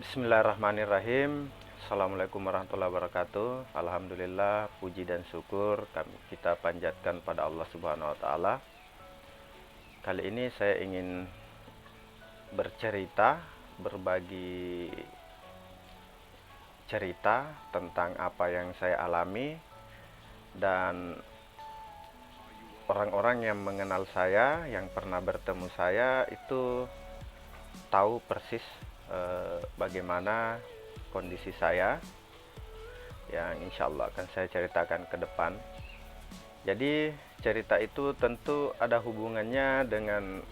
Bismillahirrahmanirrahim. Assalamualaikum warahmatullahi wabarakatuh. Alhamdulillah, puji dan syukur kita panjatkan pada Allah Subhanahu wa taala. Kali ini saya ingin bercerita, berbagi cerita tentang apa yang saya alami, dan orang-orang yang mengenal saya, yang pernah bertemu saya itu tahu persis bagaimana kondisi saya, yang insya Allah akan saya ceritakan ke depan. Jadi cerita itu tentu ada hubungannya dengan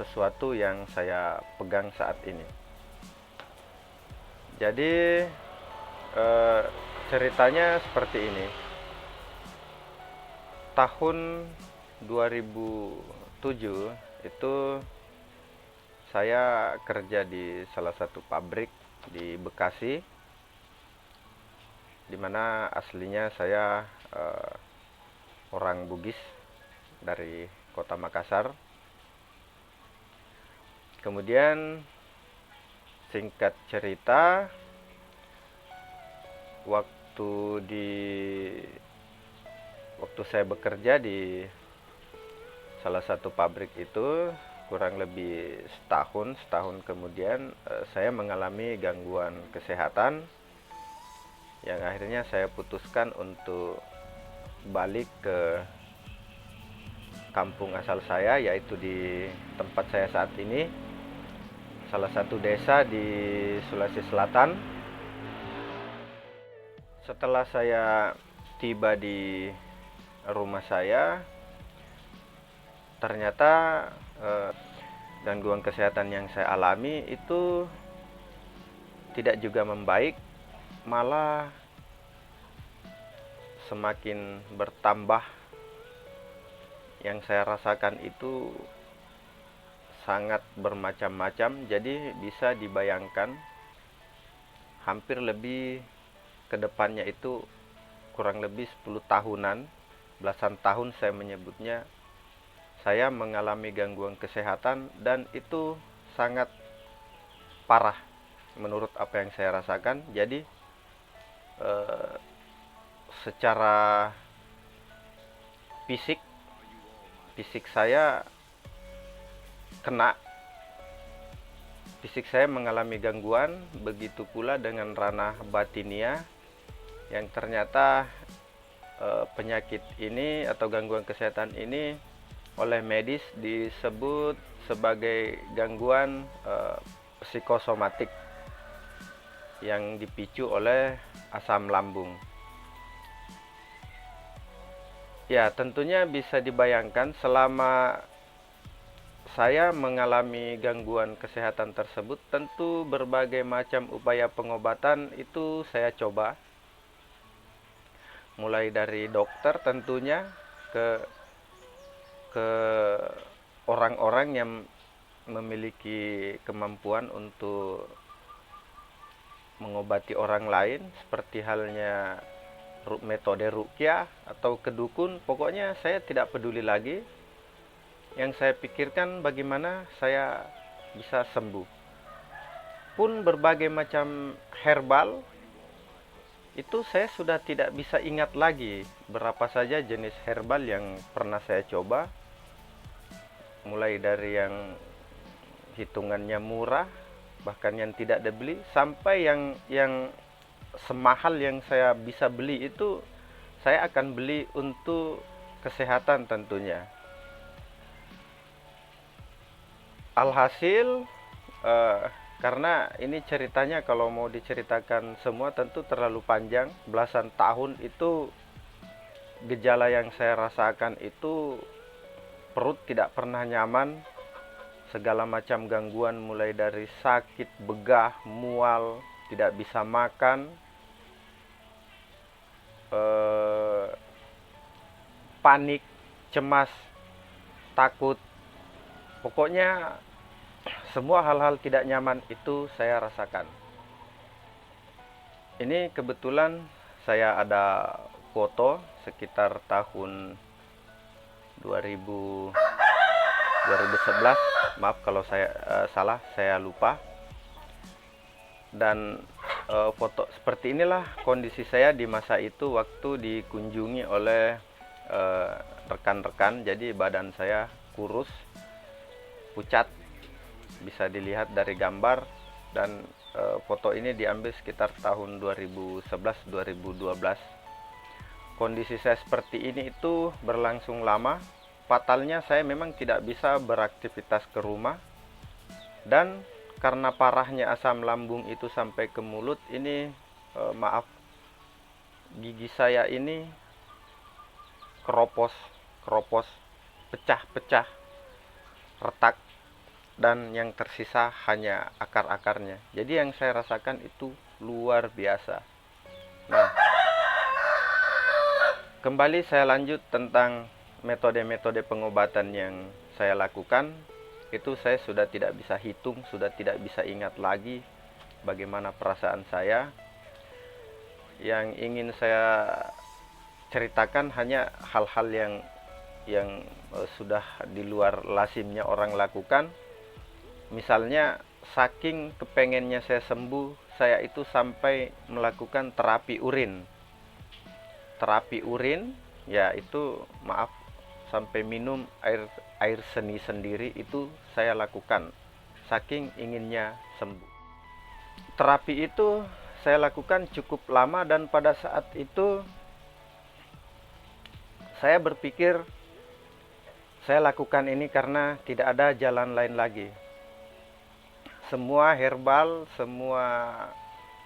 sesuatu yang saya pegang saat ini. Jadi ceritanya seperti ini. Tahun 2007 itu saya kerja di salah satu pabrik di Bekasi, dimana aslinya saya orang Bugis dari kota Makassar. Kemudian singkat cerita, waktu saya bekerja di salah satu pabrik itu kurang lebih setahun kemudian saya mengalami gangguan kesehatan yang akhirnya saya putuskan untuk balik ke kampung asal saya, yaitu di tempat saya saat ini, salah satu desa di Sulawesi Selatan. Setelah saya tiba di rumah saya, ternyata gangguan kesehatan yang saya alami itu tidak juga membaik, malah semakin bertambah. Yang saya rasakan itu sangat bermacam-macam, jadi bisa dibayangkan hampir lebih ke depannya itu kurang lebih 10 tahunan, belasan tahun saya menyebutnya, saya mengalami gangguan kesehatan, dan itu sangat parah menurut apa yang saya rasakan. Jadi secara fisik saya kena, fisik saya mengalami gangguan, begitu pula dengan ranah batinia yang ternyata penyakit ini atau gangguan kesehatan ini oleh medis disebut sebagai gangguan psikosomatik yang dipicu oleh asam lambung. Ya, tentunya bisa dibayangkan selama saya mengalami gangguan kesehatan tersebut, tentu berbagai macam upaya pengobatan itu saya coba. Mulai dari dokter tentunya ke orang-orang yang memiliki kemampuan untuk mengobati orang lain, seperti halnya metode ruqyah atau kedukun. Pokoknya saya tidak peduli lagi. Yang saya pikirkan bagaimana saya bisa sembuh. Pun berbagai macam herbal itu saya sudah tidak bisa ingat lagi berapa saja jenis herbal yang pernah saya coba, mulai dari yang hitungannya murah, bahkan yang tidak dibeli, sampai yang semahal yang saya bisa beli itu saya akan beli untuk kesehatan tentunya. Alhasil karena ini ceritanya kalau mau diceritakan semua tentu terlalu panjang, belasan tahun itu gejala yang saya rasakan itu perut tidak pernah nyaman, segala macam gangguan mulai dari sakit, begah, mual, tidak bisa makan, panik, cemas, takut. Pokoknya semua hal-hal tidak nyaman itu saya rasakan. Ini kebetulan saya ada foto sekitar tahun 2011, maaf kalau saya salah, saya lupa. Dan foto seperti inilah kondisi saya di masa itu waktu dikunjungi oleh rekan-rekan. Jadi badan saya kurus, pucat, bisa dilihat dari gambar. Dan foto ini diambil sekitar tahun 2011-2012. Kondisi saya seperti ini itu berlangsung lama. Fatalnya saya memang tidak bisa beraktivitas ke rumah, dan karena parahnya asam lambung itu sampai ke mulut ini, maaf, gigi saya ini keropos, pecah-pecah, retak, dan yang tersisa hanya akar-akarnya. Jadi yang saya rasakan itu luar biasa. Nah, kembali saya lanjut tentang metode-metode pengobatan yang saya lakukan. Itu saya sudah tidak bisa hitung, sudah tidak bisa ingat lagi bagaimana perasaan saya. Yang ingin saya ceritakan hanya hal-hal yang sudah di luar lazimnya orang lakukan. Misalnya, saking kepengennya saya sembuh, saya itu sampai melakukan terapi urin. Terapi urin, ya itu, maaf, sampai minum air seni sendiri itu saya lakukan. Saking inginnya sembuh. Terapi itu saya lakukan cukup lama, dan pada saat itu saya berpikir saya lakukan ini karena tidak ada jalan lain lagi. Semua herbal, semua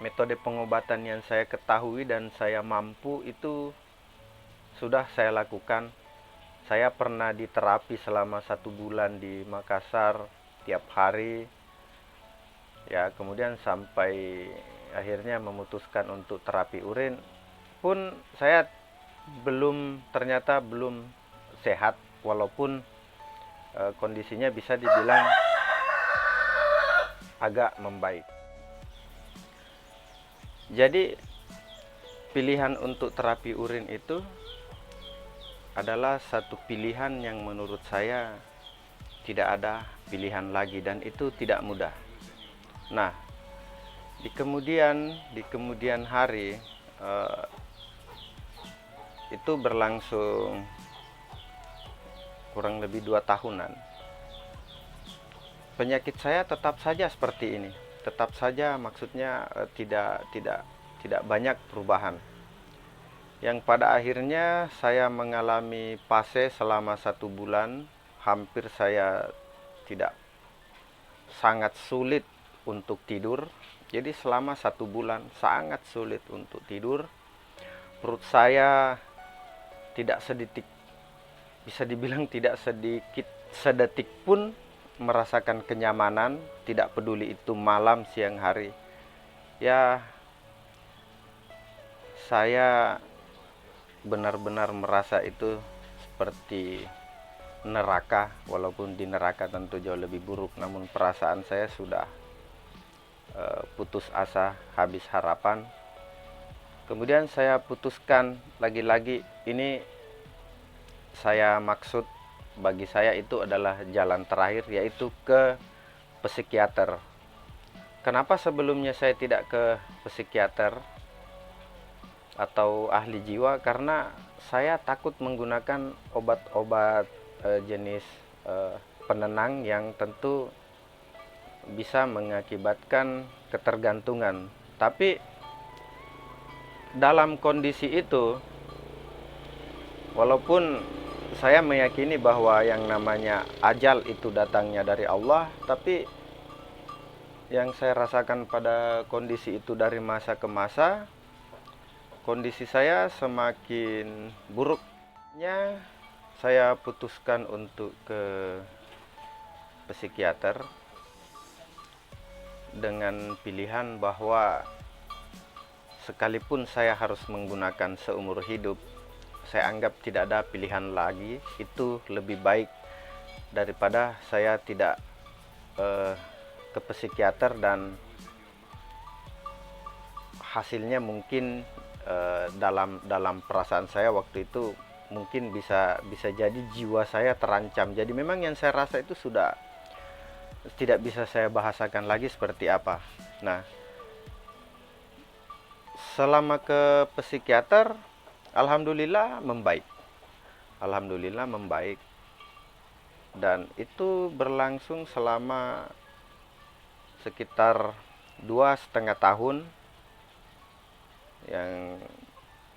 metode pengobatan yang saya ketahui dan saya mampu itu sudah saya lakukan. Saya pernah diterapi selama 1 bulan di Makassar tiap hari. Ya, kemudian sampai akhirnya memutuskan untuk terapi urin pun saya ternyata belum sehat, walaupun kondisinya bisa dibilang agak membaik. Jadi pilihan untuk terapi urin itu adalah satu pilihan yang menurut saya tidak ada pilihan lagi, dan itu tidak mudah. Nah, di kemudian hari itu berlangsung kurang lebih 2 tahunan. Penyakit saya tetap saja seperti ini, tetap saja, maksudnya tidak banyak perubahan. Yang pada akhirnya saya mengalami fase selama 1 bulan, hampir saya tidak sangat sulit untuk tidur. Jadi selama 1 bulan sangat sulit untuk tidur. Perut saya tidak sedetik, bisa dibilang tidak sedetik pun merasakan kenyamanan, tidak peduli itu malam siang hari. Ya, saya benar-benar merasa itu seperti neraka, walaupun di neraka tentu jauh lebih buruk, namun perasaan saya sudah putus asa, habis harapan. Kemudian saya putuskan, lagi-lagi ini saya maksud, bagi saya itu adalah jalan terakhir, yaitu ke psikiater. Kenapa sebelumnya saya tidak ke psikiater atau ahli jiwa? Karena saya takut menggunakan obat-obat jenis penenang yang tentu bisa mengakibatkan ketergantungan. Tapi dalam kondisi itu, walaupun saya meyakini bahwa yang namanya ajal itu datangnya dari Allah, tapi yang saya rasakan pada kondisi itu dari masa ke masa, kondisi saya semakin buruknya. Saya putuskan untuk ke psikiater dengan pilihan bahwa sekalipun saya harus menggunakan seumur hidup, saya anggap tidak ada pilihan lagi. Itu lebih baik daripada saya tidak ke psikiater, dan hasilnya mungkin dalam perasaan saya waktu itu mungkin bisa jadi jiwa saya terancam. Jadi memang yang saya rasa itu sudah tidak bisa saya bahasakan lagi seperti apa. Nah, Selama ke psikiater, alhamdulillah membaik. Alhamdulillah membaik. Dan itu berlangsung selama sekitar 2,5 tahun, yang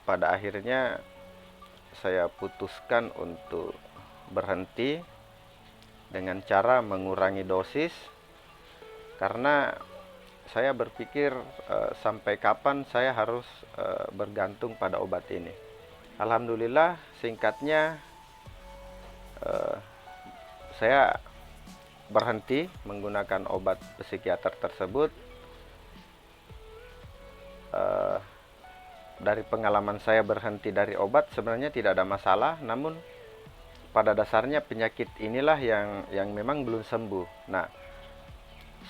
pada akhirnya saya putuskan untuk berhenti dengan cara mengurangi dosis, karena saya berpikir sampai kapan saya harus bergantung pada obat ini. Alhamdulillah, singkatnya saya berhenti menggunakan obat psikiater tersebut. Dari pengalaman saya berhenti dari obat sebenarnya tidak ada masalah, namun pada dasarnya penyakit inilah yang memang belum sembuh. Nah,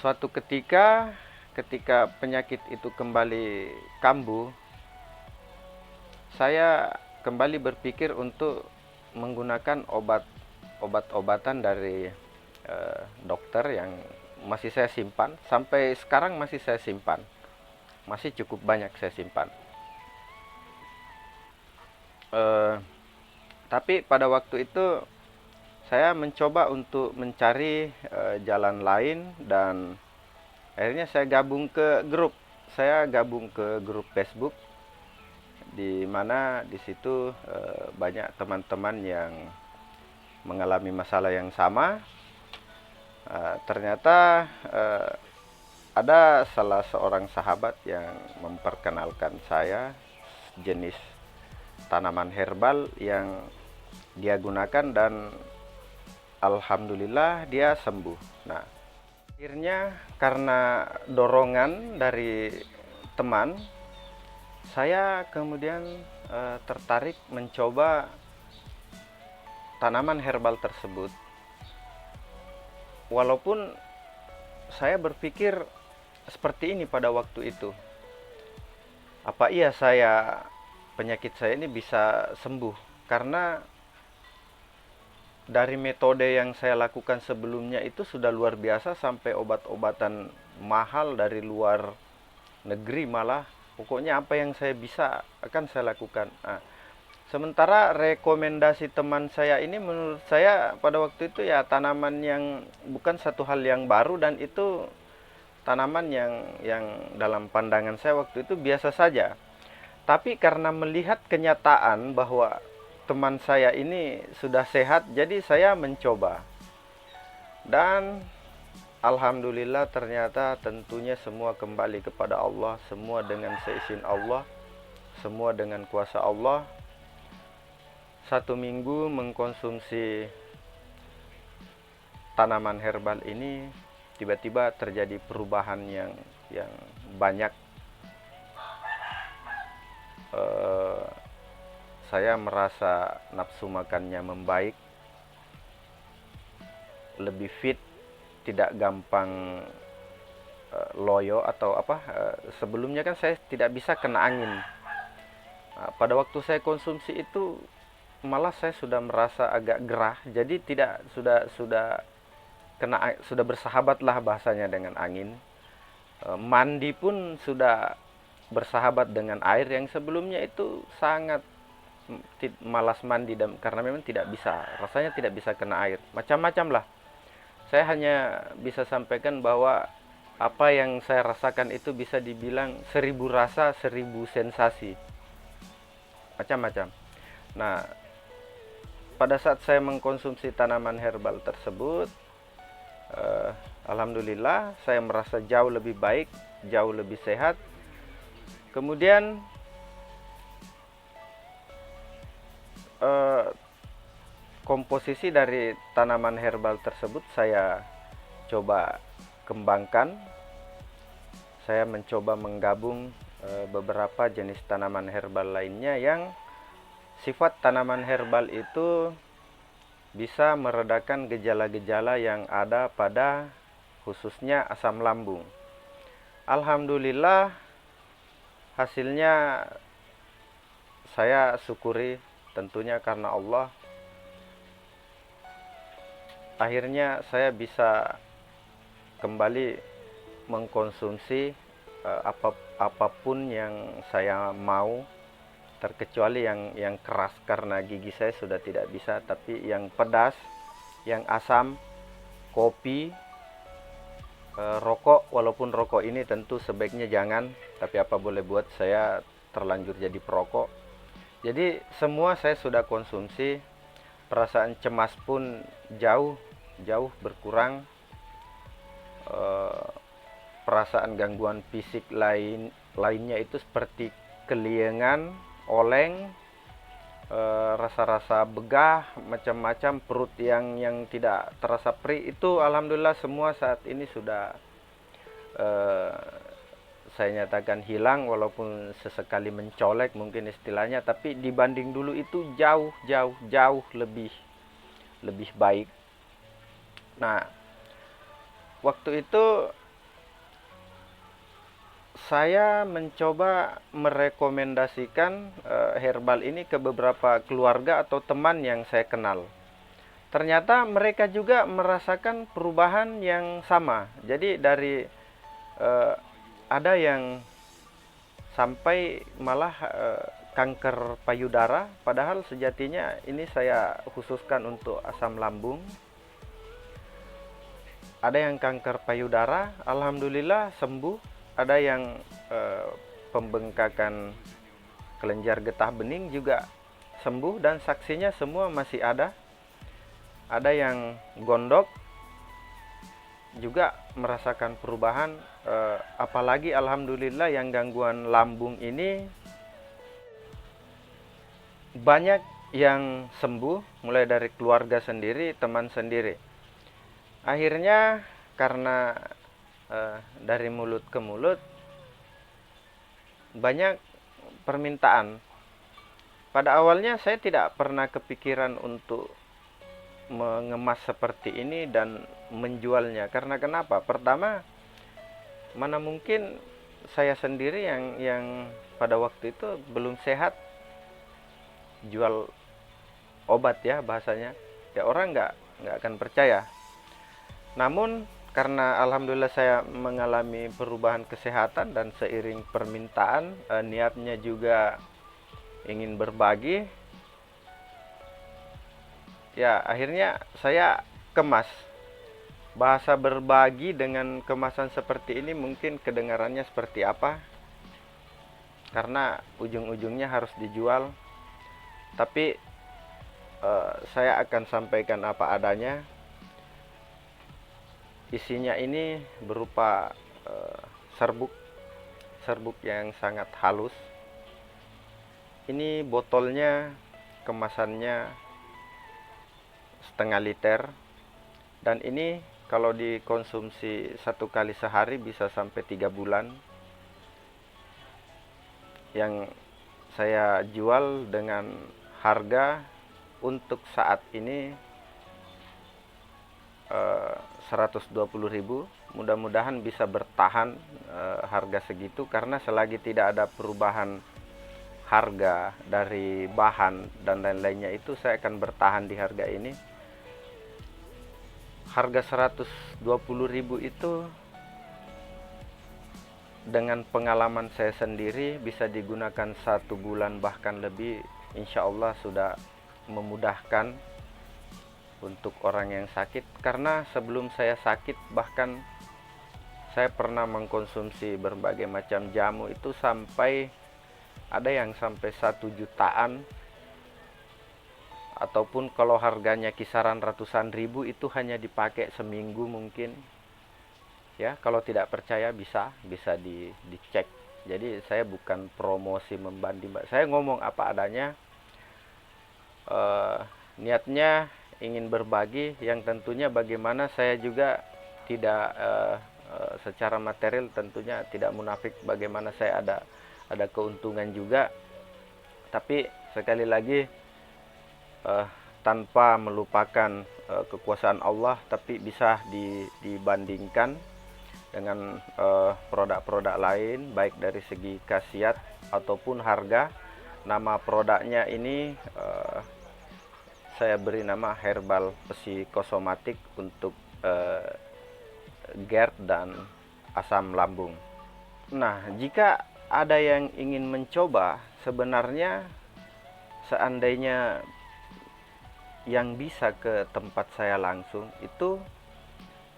suatu ketika penyakit itu kembali kambuh, saya kembali berpikir untuk menggunakan obat-obatan dari dokter yang masih saya simpan. Sampai sekarang masih saya simpan. Masih cukup banyak saya simpan. Tapi pada waktu itu saya mencoba untuk mencari jalan lain, dan akhirnya saya gabung ke grup. Saya gabung ke grup Facebook, di mana di situ banyak teman-teman yang mengalami masalah yang sama. Ternyata ada salah seorang sahabat yang memperkenalkan saya jenis tanaman herbal yang dia gunakan, dan alhamdulillah dia sembuh. Nah, akhirnya karena dorongan dari teman, saya kemudian tertarik mencoba tanaman herbal tersebut. Walaupun saya berpikir seperti ini pada waktu itu, apa iya penyakit saya ini bisa sembuh? Karena dari metode yang saya lakukan sebelumnya itu sudah luar biasa, sampai obat-obatan mahal dari luar negeri malah. Pokoknya apa yang saya bisa akan saya lakukan. Nah, sementara rekomendasi teman saya ini menurut saya pada waktu itu ya tanaman yang bukan satu hal yang baru, dan itu tanaman yang dalam pandangan saya waktu itu biasa saja. Tapi karena melihat kenyataan bahwa teman saya ini sudah sehat, jadi saya mencoba. Dan alhamdulillah ternyata tentunya semua kembali kepada Allah, semua dengan seizin Allah, semua dengan kuasa Allah. 1 minggu mengkonsumsi tanaman herbal ini, tiba-tiba terjadi perubahan yang banyak. Saya merasa nafsu makannya membaik, lebih fit, tidak gampang loyo atau apa. Sebelumnya kan saya tidak bisa kena angin. Nah, pada waktu saya konsumsi itu malah saya sudah merasa agak gerah, jadi tidak sudah bersahabat lah bahasanya dengan angin. Mandi pun sudah bersahabat dengan air, yang sebelumnya itu sangat malas mandi, dan karena memang tidak bisa, rasanya tidak bisa kena air, macam-macam lah. Saya hanya bisa sampaikan bahwa apa yang saya rasakan itu bisa dibilang 1000 rasa, 1000 sensasi, macam-macam. Nah, pada saat saya mengkonsumsi tanaman herbal tersebut, alhamdulillah saya merasa jauh lebih baik, jauh lebih sehat. Kemudian komposisi dari tanaman herbal tersebut saya coba kembangkan. Saya mencoba menggabung beberapa jenis tanaman herbal lainnya, yang sifat tanaman herbal itu bisa meredakan gejala-gejala yang ada pada khususnya asam lambung. Alhamdulillah hasilnya saya syukuri, tentunya karena Allah. Akhirnya saya bisa kembali mengkonsumsi apapun yang saya mau, terkecuali yang keras karena gigi saya sudah tidak bisa, tapi yang pedas, yang asam, kopi, rokok, walaupun rokok ini tentu sebaiknya jangan, tapi apa boleh buat, saya terlanjur jadi perokok. Jadi semua saya sudah konsumsi. Perasaan cemas pun jauh berkurang. Perasaan gangguan fisik lainnya itu seperti keliengan, oleng, rasa-rasa begah, macam-macam, perut yang tidak terasa perih, itu alhamdulillah semua saat ini sudah saya nyatakan hilang, walaupun sesekali mencolek mungkin istilahnya, tapi dibanding dulu itu jauh lebih baik. Nah, waktu itu saya mencoba merekomendasikan herbal ini ke beberapa keluarga atau teman yang saya kenal. Ternyata mereka juga merasakan perubahan yang sama. Jadi dari ada yang sampai malah kanker payudara, padahal sejatinya ini saya khususkan untuk asam lambung. Ada yang kanker payudara, alhamdulillah sembuh. Ada yang pembengkakan kelenjar getah bening juga sembuh, dan saksinya semua masih ada. Ada yang gondok juga merasakan perubahan, apalagi alhamdulillah yang gangguan lambung ini banyak yang sembuh, mulai dari keluarga sendiri, teman sendiri. Akhirnya karena dari mulut ke mulut banyak permintaan. Pada awalnya saya tidak pernah kepikiran untuk mengemas seperti ini dan menjualnya. Karena kenapa? Pertama, mana mungkin saya sendiri yang pada waktu itu belum sehat jual obat, ya bahasanya. Ya orang nggak akan percaya. Namun karena alhamdulillah saya mengalami perubahan kesehatan dan seiring permintaan, niatnya juga ingin berbagi, ya akhirnya saya kemas. Bahasa berbagi dengan kemasan seperti ini mungkin kedengarannya seperti apa, karena ujung-ujungnya harus dijual. Tapi saya akan sampaikan apa adanya. Isinya ini berupa serbuk yang sangat halus. Ini botolnya, kemasannya setengah liter, dan ini kalau dikonsumsi 1 kali sehari bisa sampai 3 bulan. Yang saya jual dengan harga untuk saat ini 120.000. Mudah-mudahan bisa bertahan harga segitu, karena selagi tidak ada perubahan harga dari bahan dan lain-lainnya, itu saya akan bertahan di harga ini. Harga 120.000 itu dengan pengalaman saya sendiri bisa digunakan 1 bulan bahkan lebih, insya Allah sudah memudahkan untuk orang yang sakit. Karena sebelum saya sakit, bahkan saya pernah mengkonsumsi berbagai macam jamu itu sampai ada yang sampai 1 jutaan, ataupun kalau harganya kisaran ratusan ribu, itu hanya dipakai seminggu mungkin. Ya, kalau tidak percaya bisa dicek. Jadi saya bukan promosi membanding, saya ngomong apa adanya. Niatnya ingin berbagi, yang tentunya bagaimana saya juga tidak secara material tentunya tidak munafik, bagaimana saya ada keuntungan juga. Tapi sekali lagi tanpa melupakan kekuasaan Allah, tapi bisa dibandingkan dengan produk-produk lain, baik dari segi khasiat ataupun harga. Nama produknya ini saya beri nama herbal psikosomatik untuk GERD dan asam lambung. Nah, jika ada yang ingin mencoba, sebenarnya seandainya yang bisa ke tempat saya langsung, itu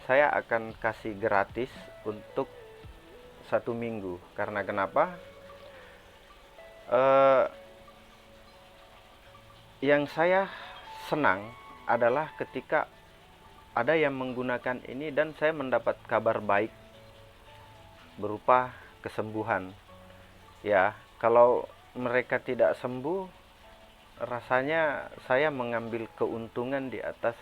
saya akan kasih gratis untuk 1 minggu. Karena kenapa? Eh, yang saya senang adalah ketika ada yang menggunakan ini dan saya mendapat kabar baik berupa kesembuhan. Ya, kalau mereka tidak sembuh, rasanya saya mengambil keuntungan di atas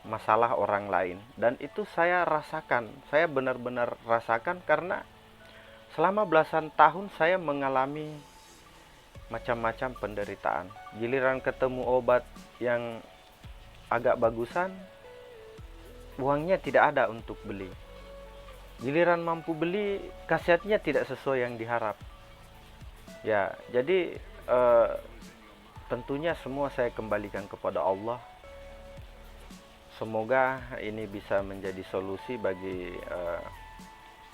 masalah orang lain. Dan itu saya rasakan, saya benar-benar rasakan karena selama belasan tahun saya mengalami macam-macam penderitaan. Giliran ketemu obat yang agak bagusan, uangnya tidak ada untuk beli. Giliran mampu beli, khasiatnya tidak sesuai yang diharap. Ya, jadi eh, tentunya semua saya kembalikan kepada Allah. Semoga ini bisa menjadi solusi bagi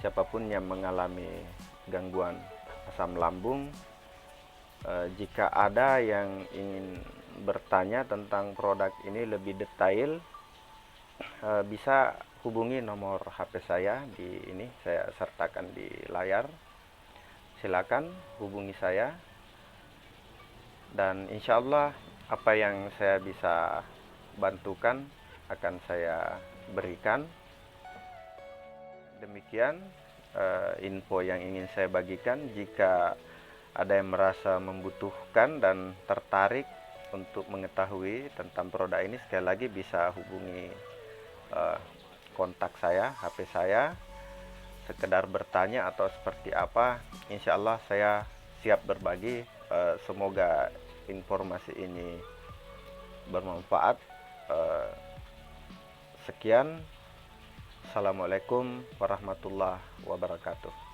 siapapun yang mengalami gangguan asam lambung. Jika ada yang ingin bertanya tentang produk ini lebih detail, bisa hubungi nomor HP saya di ini, saya sertakan di layar. Silakan hubungi saya dan insya Allah apa yang saya bisa bantukan akan saya berikan. Demikian info yang ingin saya bagikan. Jika ada yang merasa membutuhkan dan tertarik untuk mengetahui tentang produk ini, sekali lagi bisa hubungi kontak saya, HP saya, sekedar bertanya atau seperti apa. Insya Allah saya siap berbagi. Semoga informasi ini bermanfaat. Sekian. Assalamualaikum warahmatullahi wabarakatuh.